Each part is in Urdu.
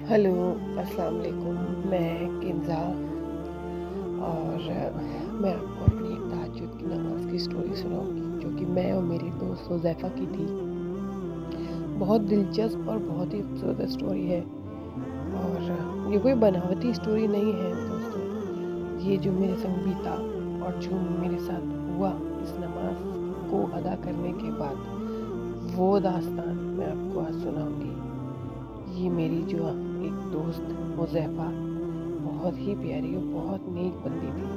ہیلو، السلام علیکم۔ میں کنزا، اور میں آپ کو اپنی ایک تہجد کی نماز کی سٹوری سناؤں گی جو کہ میں اور میری دوست حذیفہ کی تھی۔ بہت دلچسپ اور بہت ہی خوبصورت سٹوری ہے، اور یہ کوئی بناوٹی سٹوری نہیں ہے دوستوں۔ یہ جو میرے سنگ بیتا اور جو میرے ساتھ ہوا اس نماز کو ادا کرنے کے بعد، وہ داستان میں آپ کو آج سناؤں گی۔ یہ میری جو ایک دوست حذیفہ بہت ہی پیاری اور بہت نیک بندی تھی،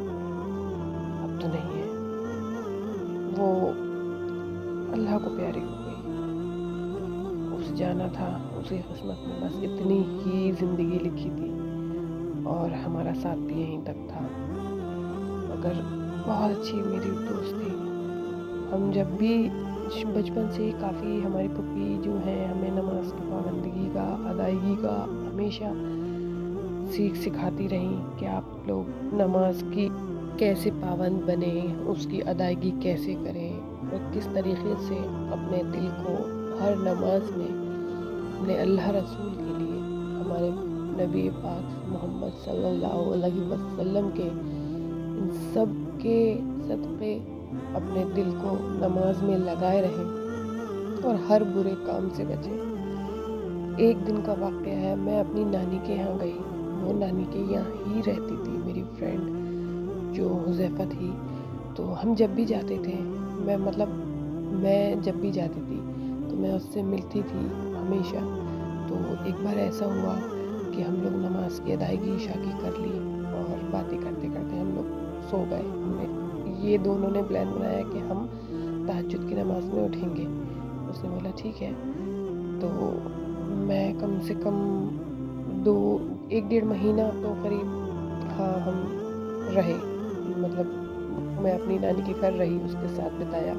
اب تو نہیں ہے، وہ اللہ کو پیاری ہو گئی۔ اسے جانا تھا، اسی قسمت میں بس اتنی ہی زندگی لکھی تھی، اور ہمارا ساتھ بھی یہیں تک تھا، مگر بہت اچھی میری دوست تھی۔ ہم جب بھی بچپن سے ہی کافی، ہماری پھپھی جو ہیں ہمیں نماز کی پابندگی کا، ادائیگی کا ہمیشہ سکھاتی رہیں کہ آپ لوگ نماز کی کیسے پابند بنیں، اس کی ادائیگی کیسے کریں، اور کس طریقے سے اپنے دل کو ہر نماز میں اپنے اللہ رسول کے لیے، ہمارے نبی پاک محمد صلی اللہ علیہ وسلم کے ان سب کے صدقے اپنے دل کو نماز میں لگائے رہیں اور ہر برے کام سے بچیں۔ ایک دن کا واقعہ ہے، میں اپنی نانی کے یہاں گئی۔ وہ نانی کے یہاں ہی رہتی تھی میری فرینڈ جو حذیفہ تھی۔ تو ہم جب بھی جاتے تھے، میں جب بھی جاتی تھی تو میں اس سے ملتی تھی ہمیشہ۔ تو ایک بار ایسا ہوا کہ ہم لوگ نماز کی ادائیگی عشاء کی کر لی، اور باتیں کرتے کرتے ہم لوگ سو گئے۔ یہ دونوں نے پلان بنایا کہ ہم تہجد کی نماز میں اٹھیں گے۔ اس نے بولا ٹھیک ہے۔ تو میں کم سے کم 1.5 مہینہ تو قریب، ہاں، ہم رہے، میں اپنی نانی کے گھر رہی، اس کے ساتھ بتایا۔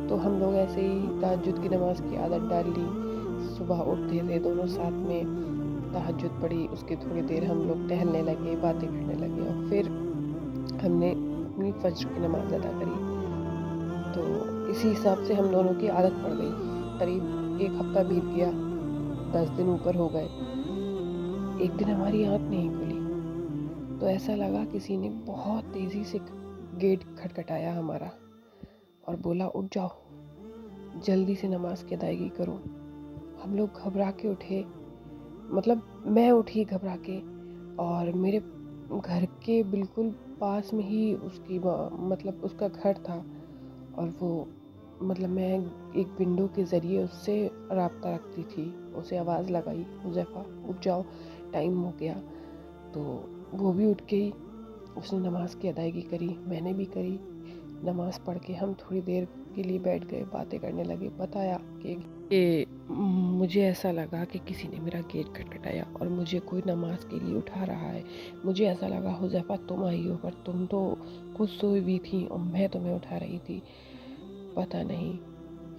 تو ہم لوگ ایسے ہی تہجد کی نماز کی عادت ڈال لی۔ صبح اٹھتے تھے دونوں ساتھ میں، تہجد پڑھی، اس کے تھوڑی دیر ہم لوگ ٹہلنے لگے، باتیں کرنے لگے، اور پھر ہم نے اپنی فجر کی نماز ادا کری۔ تو اسی حساب سے ہم دونوں کی عادت پڑ گئی۔ قریب 1 ہفتہ بیت گیا، 10 دن اوپر ہو گئے۔ ایک دن ہماری آنکھ نہیں کھلی تو ایسا لگا کسی نے بہت تیزی سے گیٹ کھٹکھٹایا ہمارا، اور بولا اٹھ جاؤ، جلدی سے نماز کی ادائیگی کرو۔ ہم لوگ گھبرا کے اٹھے، میں اٹھی گھبرا کے، اور میرے گھر کے بالکل پاس میں ہی اس کا گھر تھا، اور وہ میں ایک ونڈو کے ذریعے اس سے رابطہ رکھتی تھی۔ اسے آواز لگائی، حذیفہ اٹھ جاؤ، ٹائم ہو گیا۔ تو وہ بھی اٹھ گئی، اس نے نماز کی ادائیگی کری، میں نے بھی کری۔ نماز پڑھ کے ہم تھوڑی دیر کے لیے بیٹھ گئے، باتیں کرنے لگے۔ بتایا کہ مجھے ایسا لگا کہ کسی نے میرا گیٹ کھٹکھٹایا اور مجھے کوئی نماز کے لیے اٹھا رہا ہے۔ مجھے ایسا لگا حذیفہ تم آئی ہو، پر تم تو خود سوئی ہوئی تھی اور میں تمہیں اٹھا رہی تھی، پتہ نہیں۔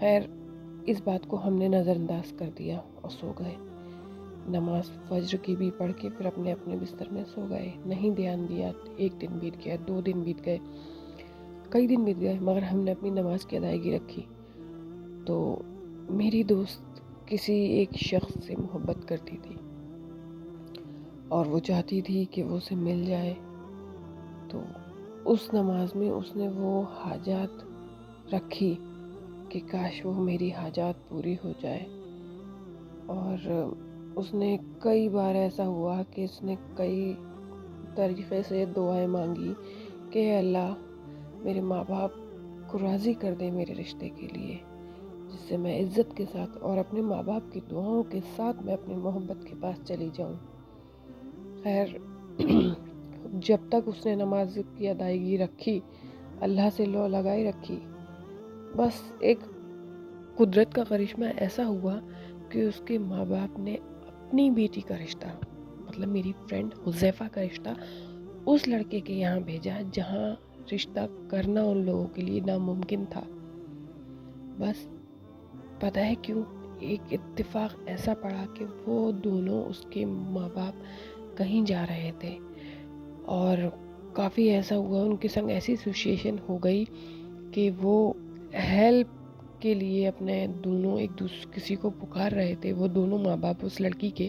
خیر، اس بات کو ہم نے نظر انداز کر دیا اور سو گئے۔ نماز فجر کی بھی پڑھ کے پھر اپنے اپنے بستر میں سو گئے، نہیں دھیان دیا۔ 1 دن بیت گیا، 2 دن بیت گئے، کئی دن بیت گئے، مگر ہم نے اپنی نماز کی ادائیگی رکھی۔ تو میری دوست کسی ایک شخص سے محبت کرتی تھی، اور وہ چاہتی تھی کہ وہ اسے مل جائے۔ تو اس نماز میں اس نے وہ حاجات رکھی کہ کاش وہ میری حاجات پوری ہو جائے۔ اور اس نے کئی بار ایسا ہوا کہ اس نے کئی طریقے سے دعائیں مانگی کہ اے اللہ، میرے ماں باپ کو راضی کر دے میرے رشتے کے لیے، جس سے میں عزت کے ساتھ اور اپنے ماں باپ کی دعاؤں کے ساتھ میں اپنی محبت کے پاس چلی جاؤں۔ خیر، جب تک اس نے نماز کی ادائیگی رکھی، اللہ سے لو لگائی رکھی، بس ایک قدرت کا کرشمہ ایسا ہوا کہ اس کے ماں باپ نے اپنی بیٹی کا رشتہ، میری فرینڈ حذیفہ کا رشتہ، اس لڑکے کے یہاں بھیجا جہاں رشتہ کرنا ان لوگوں کے لیے ناممکن تھا۔ بس پتہ ہے کیوں؟ ایک اتفاق ایسا پڑا کہ وہ دونوں، اس کے ماں باپ کہیں جا رہے تھے، اور کافی ایسا ہوا، ان کے سنگ ایسی سچویشن ہو گئی کہ وہ ہیلپ کے لیے اپنے دونوں کسی کو پکار رہے تھے۔ وہ دونوں ماں باپ اس لڑکی کے